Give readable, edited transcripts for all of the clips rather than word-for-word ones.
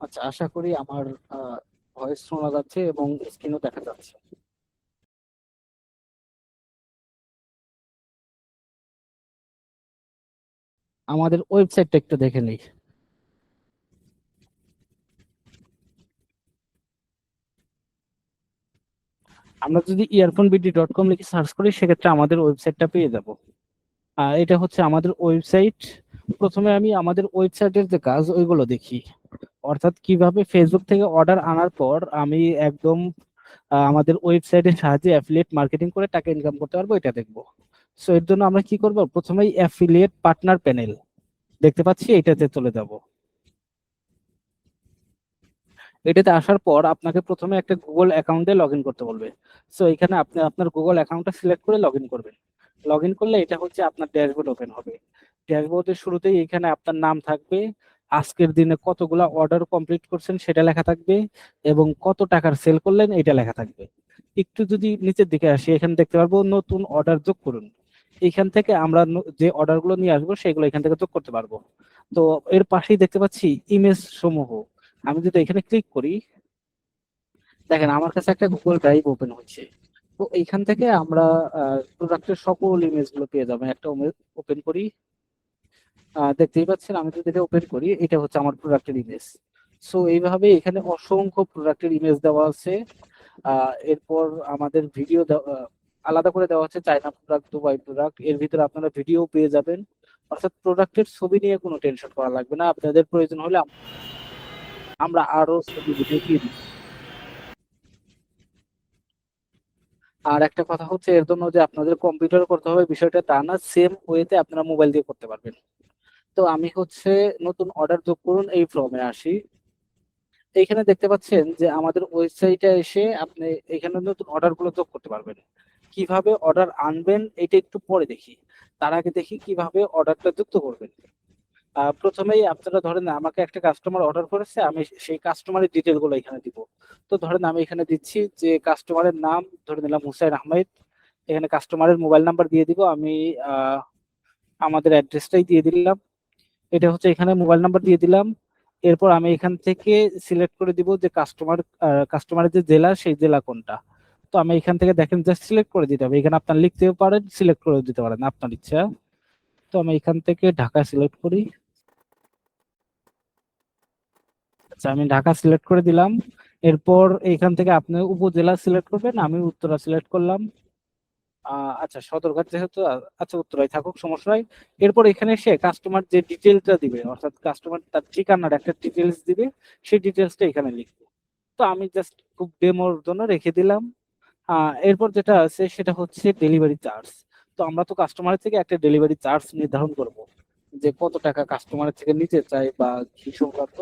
আচ্ছা, আশা করি আমার ভয়েস শোনা যাচ্ছে এবং স্ক্রিনও দেখা যাচ্ছে। আমাদের ওয়েবসাইটটা একটু দেখে নিই। আমরা যদি earphoneBD.com লিখে সার্চ করি সেক্ষেত্রে আমাদের ওয়েবসাইটটা পেয়ে যাব। এটা হচ্ছে আমাদের ওয়েবসাইট। প্রথমে আমি আমাদের ওয়েবসাইটের যে কাজ ওইগুলো দেখি, অর্থাৎ কিভাবে ফেসবুক থেকে অর্ডার আনার পর আমি একদম আমাদের ওয়েবসাইটের সাহায্যে অ্যাফিলিয়েট মার্কেটিং করে টাকা ইনকাম করতে পারবো, এটা দেখবো। সো এর জন্য আমরা কি করব, প্রথমেই অ্যাফিলিয়েট পার্টনার প্যানেল দেখতে পাচ্ছি, এটাতে চলে যাব। এটাতে আসার পর আপনাকে প্রথমে একটা গুগল অ্যাকাউন্টে লগ ইন করতে বলবে। সো এখানে আপনি আপনার গুগল অ্যাকাউন্টটা সিলেক্ট করে লগ ইন করবেন। লগ ইন করলে এটা হচ্ছে আপনার ড্যাশবোর্ড ওপেন হবে। ড্যাশবোর্ডের শুরুতেই এখানে আপনার নাম থাকবে, আজকের দিনে কতগুলা অর্ডার কমপ্লিট করছেন সেটা লেখা থাকবে, এবং কত টাকার সেল করলেন এটা লেখা থাকবে। একটু যদি নিচের দিকে আসি, এখানে দেখতে পারবো নতুন অর্ডার যোগ করুন। এখান থেকে আমরা যে অর্ডারগুলো নিয়ে আসবো সেগুলো এখান থেকে যোগ করতে পারবো। তো এর পাশেই দেখতে পাচ্ছি ইমেজ সমূহ। আমি যদি এখানে ক্লিক করি, দেখেন আমার কাছে একটা গুগল ড্রাইভ ওপেন হচ্ছে। তো এইখান থেকে আমরা প্রোডাক্টের সকল ইমেজ গুলো পেয়ে যাবো। একটা ওপেন করি, দেখতেই পাচ্ছেন আমি যদি এটা ওপেন করি এটা হচ্ছে আমার প্রোডাক্টের ইমেজ। সো এইভাবে এখানে অসংখ্য প্রোডাক্টের ইমেজ দেওয়া আছে। এরপর আমাদের ভিডিও আলাদা করে দেওয়া হচ্ছে, চায়না প্রোডাক্ট, দুবাই প্রোডাক্ট, এর ভিতরে আপনারা ভিডিও পেয়ে যাবেন। অর্থাৎ প্রোডাক্টের ছবি নিয়ে কোনো টেনশন করা লাগবে না, আপনাদের প্রয়োজন হলে আমরা আরো ছবি ভিডিও দিয়ে দিই। আর একটা কথা হচ্ছে, এর জন্য যে আপনাদের কম্পিউটার করতে হবে বিষয়টা তা না, সেম ওয়েতে আপনারা মোবাইল দিয়ে করতে পারবেন। তো আমি হচ্ছে নতুন অর্ডার যোগ করুন এই ফর্মে আসি। এইখানে দেখতে পাচ্ছেন যে আমাদের ওয়েবসাইটে এসে আপনি এখানে নতুন অর্ডার গুলো যোগ করতে পারবেন। কিভাবে অর্ডার আনবেন এটা একটু পরে দেখি, তার আগে দেখি কিভাবে অর্ডারটা যুক্ত করবেন। প্রথমেই আপনারা ধরেন আমাকে একটা কাস্টমার অর্ডার করেছে, আমি সেই কাস্টমারের ডিটেল গুলো এখানে দিব। তো ধরেন আমি এখানে দিচ্ছি যে কাস্টমারের নাম ধরে নিলাম হুসাইন আহমেদ। এখানে কাস্টমারের মোবাইল নাম্বার দিয়ে দিব আমি। আহ, আমাদের অ্যাড্রেসটাই দিয়ে দিলাম। এটা হচ্ছে এখানে মোবাইল নাম্বার দিয়ে দিলাম। এরপর আমি এখান থেকে সিলেক্ট করে দিব যে কাস্টমারের যে জেলা সেই জেলা কোনটা। তো আমি এখান থেকে দেখেন জাস্ট সিলেক্ট করে দিতে হবে, এখানে আপনার লিখতেও পারেন সিলেক্ট করে দিতে পারেন আপনার ইচ্ছা। তো আমি এখান থেকে ঢাকা সিলেক্ট করি। আচ্ছা, আমি ঢাকা সিলেক্ট করে দিলাম। এরপর এখান থেকে আপনি উপজেলা সিলেক্ট করবেন, আমি উত্তরা সিলেক্ট করলাম। আচ্ছা, সদরঘাট যেহেতু আচ্ছা উত্তরায় থাকুক, সমস্যা নাই। এরপর এখানে এসে কাস্টমার যে ডিটেলটা দিবে, অর্থাৎ কাস্টমার তার ঠিকানার একটা ডিটেলস দিবে, সেই ডিটেলসটা এখানে লিখবো। তো আমি জাস্ট খুব ডেমোর জন্য রেখে দিলাম। এরপর যেটা আছে সেটা হচ্ছে ডেলিভারি চার্জ। তো আমরা তো কাস্টমারের থেকে একটা ডেলিভারি চার্জ নির্ধারণ করব, যে কত টাকা কাস্টমারের থেকে নিতে চাই বা কি সংক্রান্ত।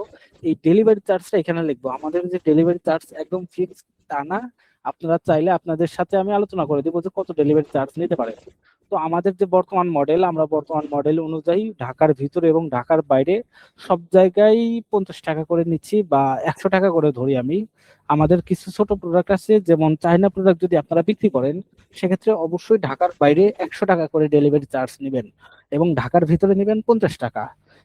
এই ডেলিভারি চার্জটা এখানে লিখবো। আমাদের যে ডেলিভারি চার্জ একদম ফিক্সড তা না, আপনারা চাইলে আপনাদের সাথে আমি আলোচনা করে দেবো যে কত ডেলিভারি চার্জ নিতে পারে। তো আমাদের যে বর্তমান মডেল, আমরা বর্তমান মডেল অনুযায়ী ঢাকার ভিতরে এবং ঢাকার বাইরে সব জায়গায় 50 টাকা করে নিচ্ছি, বা 100 টাকা করে ধরি আমি। আমাদের কিছু ছোট প্রোডাক্ট আছে, যেমন চাইনা প্রোডাক্ট যদি আপনারা বিক্রি করেন সেক্ষেত্রে অবশ্যই ঢাকার বাইরে 100 টাকা করে ডেলিভারি চার্জ নেবেন, এবং ঢাকার ভিতরে নেবেন 50 টাকা।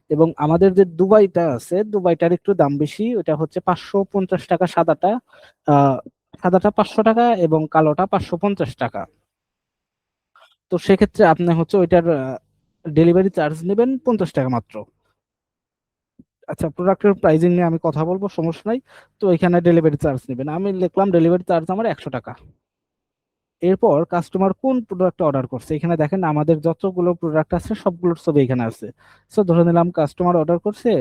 এবং আমাদের যে দুবাইটা আছে, দুবাইটার একটু দাম বেশি, ওটা হচ্ছে 550 টাকা সাদাটা। সাদাটা 500 টাকা এবং কালোটা 550 টাকা। তো সেক্ষেত্রে আপনি হচ্ছে ওইটার ডেলিভারি চার্জ নেবেন 50 টাকা মাত্র। আচ্ছা, প্রোডাক্টের প্রাইজিং নিয়ে আমি কথা বলবো, সমস্যা নাই। তো এখানে ডেলিভারি চার্জ নেবেন, আমি লিখলাম ডেলিভারি চার্জ আমার 100 টাকা। এরপর কাস্টমার কোন প্রোডাক্ট অর্ডার করছে, এখানে দেখেন আমাদের যতগুলো প্রোডাক্ট আছে সবগুলোর ছবি এখানে আছে। সো ধরে নিলাম কাস্টমার অর্ডার করছে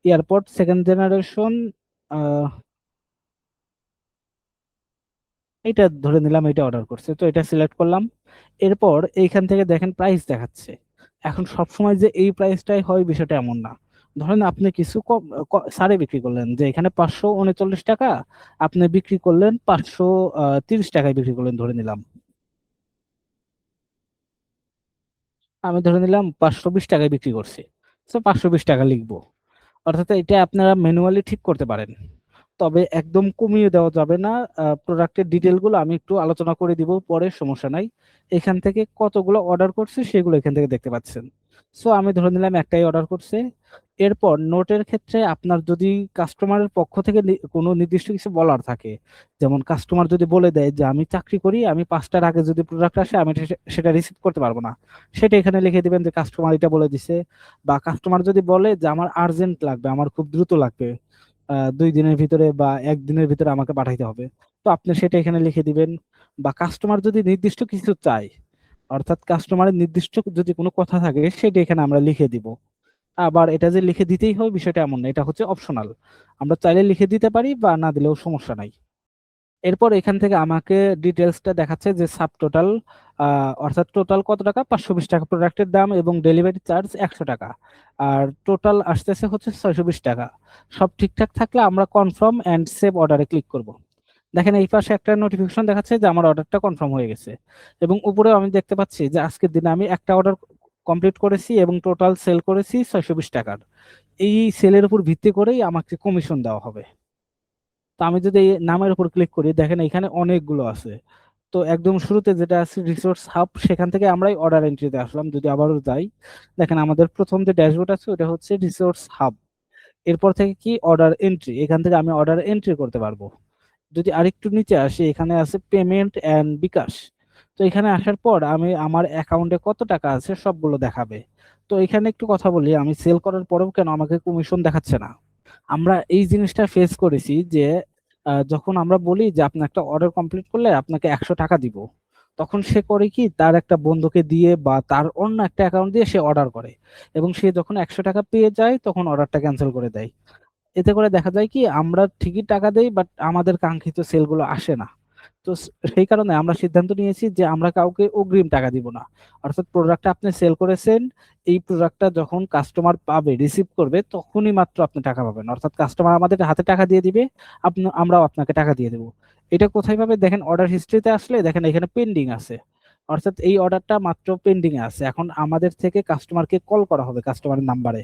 এয়ারপড সেকেন্ড জেনারেশন, এটা ধরে নিলাম এটা অর্ডার করছে, তো এটা সিলেক্ট করলাম। এরপর এইখান থেকে দেখেন প্রাইস দেখাচ্ছে। এখন সব সময় যে এই প্রাইসটাই হয় বিষয়টা এমন না। ধরেন আপনি কিছু কম সারে বিক্রি করলেন, যে এখানে 539 টাকা, আপনি বিক্রি করলেন 530 টাকায় বিক্রি করলেন ধরে নিলাম। আমি ধরে নিলাম 520 টাকায় বিক্রি করছি। তো 520 টাকা লিখবো। অর্থাৎ এটা আপনারা ম্যানুয়ালি ঠিক করতে পারেন, তবে একদম কমিয়ে দেওয়া যাবে না। প্রোডাক্টের ডিটেল গুলো আমি একটু আলোচনা করে দিব পরে, সমস্যা নাই। এখান থেকে কতগুলো অর্ডার করছি সেগুলো এখান থেকে দেখতে পাচ্ছেন। সো আমি ধরে নিলাম একটাই অর্ডার করছে। এরপর নোটের ক্ষেত্রে আপনার যদি কাস্টমারের পক্ষ থেকে কোনো নির্দিষ্ট কিছু বলার থাকে, যেমন কাস্টমার যদি বলে দেয় যে আমি চাকরি করি, আমি 5টার আগে যদি প্রোডাক্ট আসে আমি সেটা রিসিভ করতে পারবো না, সেটা এখানে লিখে দিবেন যে কাস্টমার এটা বলে দিছে। বা কাস্টমার যদি বলে যে আমার আর্জেন্ট লাগবে, আমার খুব দ্রুত লাগবে, 2 দিনের ভিতরে বা 1 দিনের ভিতরে আমাকে পাঠাইতে হবে, তো আপনি সেটা এখানে লিখে দিবেন। বা কাস্টমার যদি নির্দিষ্ট কিছু চায়, অর্থাৎ কাস্টমারের নির্দিষ্ট যদি কোনো কথা থাকে সেটা এখানে আমরা লিখে দিব। আবার এটা যে লিখে দিতেই হবে বিষয়টা এমন না, এটা হচ্ছে অপশনাল, আমরা চাইলে লিখে দিতে পারি বা না দিলেও সমস্যা নাই। এরপর এখান থেকে আমাকে ডিটেলসটা দেখাচ্ছে যে সাব টোটাল, অর্থাৎ টোটাল কত টাকা, 520 টাকা প্রোডাক্টের দাম এবং ডেলিভারি চার্জ 100 টাকা, আর টোটাল আসতেছে হচ্ছে 620 টাকা। সব ঠিকঠাক থাকলে আমরা কনফার্ম অ্যান্ড সেভ অর্ডারে ক্লিক করব। দেখেন এই পাশে একটা নোটিফিকেশন দেখাচ্ছে যে আমার অর্ডারটা কনফার্ম হয়ে গেছে, এবং উপরেও আমি দেখতে পাচ্ছি যে আজকের দিনে আমি একটা অর্ডার কমপ্লিট করেছি এবং টোটাল সেল করেছি 620 টাকার। এই সেলের উপর ভিত্তি করেই আমাকে কমিশন দেওয়া হবে। তো আমি যদি এই নামের উপর ক্লিক করি, দেখেন এখানে অনেকগুলো আছে। তো একদম শুরুতে যেটা আছে রিসোর্স হাব, সেখান থেকে আমরাই অর্ডার এন্ট্রিতে আসলাম। যদি আবারও যাই, দেখেন আমাদের প্রথম যে ড্যাশবোর্ড আছে ওটা হচ্ছে রিসোর্স হাব। এরপর থেকে কি অর্ডার এন্ট্রি, এখান থেকে আমি অর্ডার এন্ট্রি করতে পারবো। যদি আরেকটু নিচে আসি, এখানে আছে পেমেন্ট এন্ড বিকাশ। তো এখানে আসার পর আমি আমার অ্যাকাউন্টে কত টাকা আছে সবগুলো দেখাবে। তো এখানে একটু কথা বলি, আমি সেল করার পরেও কেন আমাকে কমিশন দেখাচ্ছে না? আমরা এই জিনিসটা ফেস করেছি যে যখন আমরা বলি যে আপনি একটা অর্ডার কমপ্লিট করলে আপনাকে 100 টাকা দিব, তখন সে করে কি তার একটা বন্ধুকে দিয়ে বা তার অন্য একটা অ্যাকাউন্ট দিয়ে সে অর্ডার করে, এবং সে যখন 100 টাকা পেয়ে যায় তখন অর্ডারটা ক্যান্সেল করে দেয়। এতে করে দেখা যায় কি আমরা ঠিকই টাকা দেই, বাট আমাদের কাঙ্ক্ষিত সেলগুলো আসে না। তো সেই কারণে আমরা সিদ্ধান্ত নিয়েছি যে আমরা কাউকে অগ্রিম টাকা দিব না। অর্থাৎ প্রোডাক্টটা আপনি সেল করেছেন, এই প্রোডাক্টটা যখন কাস্টমার পাবে, রিসিভ করবে, তখনই মাত্র আপনি টাকা পাবেন। অর্থাৎ কাস্টমার আমাদের হাতে টাকা দিয়ে দিবে, আমরাও আপনাকে টাকা দিয়ে দেবো। এটা কোথায় পাবে? দেখেন অর্ডার হিস্ট্রিতে আসলে দেখেন এখানে পেন্ডিং আছে, অর্থাৎ এই অর্ডারটা মাত্র পেন্ডিং এ আছে। এখন আমাদের থেকে কাস্টমারকে কল করা হবে কাস্টমারের নাম্বারে।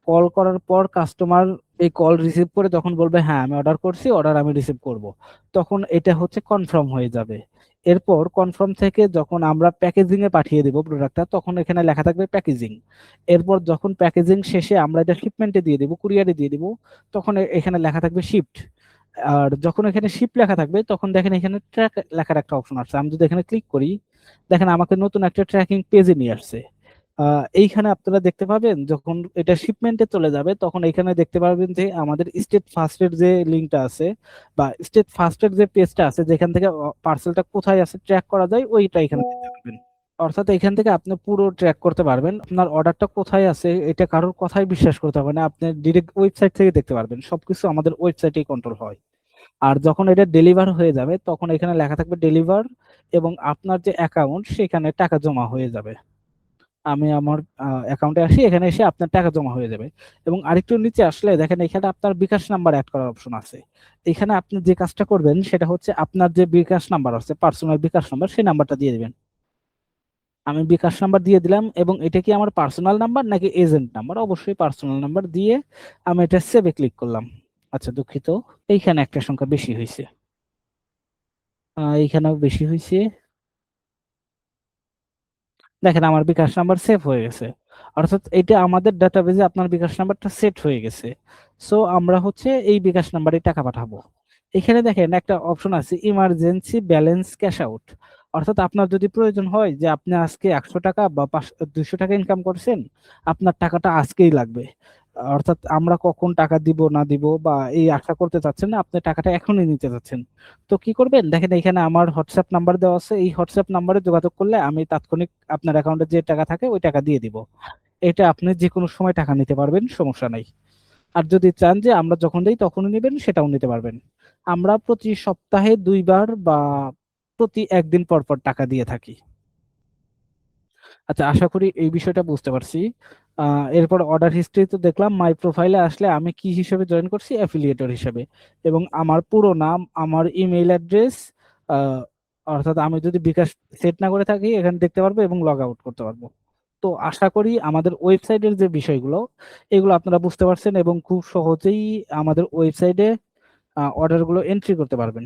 কল করার পর কাস্টমার এই কল রিসিভ করে তখন বলবে হ্যাঁ আমি অর্ডার করছি, অর্ডার আমি রিসিভ করব, তখন এটা হচ্ছে কনফার্ম হয়ে যাবে। এরপর কনফার্ম থেকে যখন আমরা প্যাকেজিং এ পাঠিয়ে দেব প্রোডাক্টটা, তখন এখানে লেখা থাকবে প্যাকেজিং। এরপর যখন প্যাকেজিং শেষে আমরা এটা শিপমেন্টে দিয়ে দেব, কুরিয়ারে দিয়ে দিব, তখন এখানে লেখা থাকবে শিপড। আর যখন এখানে শিপ লেখা থাকবে তখন দেখেন এখানে ট্র্যাক লেখার একটা অপশন আছে, আমি যদি এখানে ক্লিক করি, দেখেন আমাকে নতুন একটা ট্র্যাকিং পেজে নিয়ে আসছে। এইখানে আপনারা দেখতে পাবেন যখন এটা শিপমেন্টে চলে যাবে তখন এখানে দেখতে পারবেন যে আমাদের স্টেট ফার্স্টের যে লিঙ্কটা আছে বা স্টেট ফার্স্টের যে পেজটা আছে যেখান থেকে পার্সেলটা কোথায় আছে ট্র্যাক করা যায়, ওইটা এখানে দেখতে পাবেন। অর্থাৎ এখান থেকে আপনি পুরো ট্র্যাক করতে পারবেন আপনার অর্ডারটা কোথায় আছে, এটা কারোর কথাই বিশ্বাস করতে হবে না, আপনি ডিরেক্ট ওয়েবসাইট থেকে দেখতে পারবেন, সবকিছু আমাদের ওয়েবসাইটেই কন্ট্রোল হয়। আর যখন এটা ডেলিভার হয়ে যাবে তখন এখানে লেখা থাকবে ডেলিভার, এবং আপনার যে অ্যাকাউন্ট সেখানে টাকা জমা হয়ে যাবে। আমি আমার অ্যাকাউন্টে আসি, এখানে এসে আপনার টাকা জমা হয়ে যাবে। এবং আরেকটু নিচে আসলে দেখেন এখানে আপনার বিকাশ নাম্বার অ্যাড করার অপশন আছে। এখানে আপনি যে কাজটা করবেন সেটা হচ্ছে আপনার যে বিকাশ নাম্বার আছে, পার্সোনাল বিকাশ নাম্বার, সেই নাম্বারটা দিয়ে দিবেন। আমি বিকাশ নাম্বার দিয়ে দিলাম, এবং এটা কি আমার পার্সোনাল নাম্বার নাকি এজেন্ট নাম্বার? অবশ্যই পার্সোনাল নাম্বার দিয়ে আমি এটা সেভে ক্লিক করলাম। আচ্ছা দুঃখিত, এইখানে একটা সংখ্যা বেশি হয়েছে, এইখানেও বেশি হয়েছে। দেখেন আমার বিকাশ নাম্বার সেভ হয়ে গেছে, অর্থাৎ এটা আমাদের ডাটাবেজে আপনার বিকাশ নাম্বারটা সেট হয়ে গেছে। সো আমরা হচ্ছে এই বিকাশ নাম্বারে টাকা পাঠাবো। এখানে দেখেন একটা অপশন আছে ইমার্জেন্সি ব্যালেন্স ক্যাশ আউট, অর্থাৎ আপনার যদি প্রয়োজন হয় যে আপনি আজকে 100 টাকা বা 200 টাকা ইনকাম করছেন, আপনার টাকাটা আজকেই লাগবে, অর্থাৎ আমরা কখন টাকা দিব না দিব বা এই আশা করতে চাচ্ছেন না, আপনি টাকাটা এখনই নিতে চাচ্ছেন, তো কি করবেন? দেখেন এখানে আমার হোয়াটসঅ্যাপ নাম্বার দেওয়া আছে, এই হোয়াটসঅ্যাপ নাম্বারে যোগাযোগ করলে আমি তাৎক্ষণিক আপনার অ্যাকাউন্টে যে টাকা থাকে ওই টাকা দিয়ে দিব। এটা আপনি যে কোনো সময় টাকা নিতে পারবেন, সমস্যা নাই। আর যদি চান যে আমরা যখন দেই তখনই নেবেন, সেটাও নিতে পারবেন। আমরা প্রতি সপ্তাহে 2বার বা প্রতি 1 দিন পর পর টাকা দিয়ে থাকি। আচ্ছা আশা করি এই বিষয়টা বুঝতে পারছি। এরপর অর্ডার হিস্ট্রি তো দেখলাম, মাই প্রোফাইলে আসলে আমি কি হিসেবে জয়েন করছি, অ্যাফিলিয়েটর হিসেবে, এবং আমার পুরো নাম, আমার ইমেইল অ্যাড্রেস, অর্থাৎ আমি যদি বিকাশ সেট না করে থাকি এখানে দেখতে পারবো এবং লগ আউট করতে পারবো। তো আশা করি আমাদের ওয়েবসাইটের যে বিষয়গুলো এগুলো আপনারা বুঝতে পারছেন এবং খুব সহজেই আমাদের ওয়েবসাইটে অর্ডারগুলো এন্ট্রি করতে পারবেন।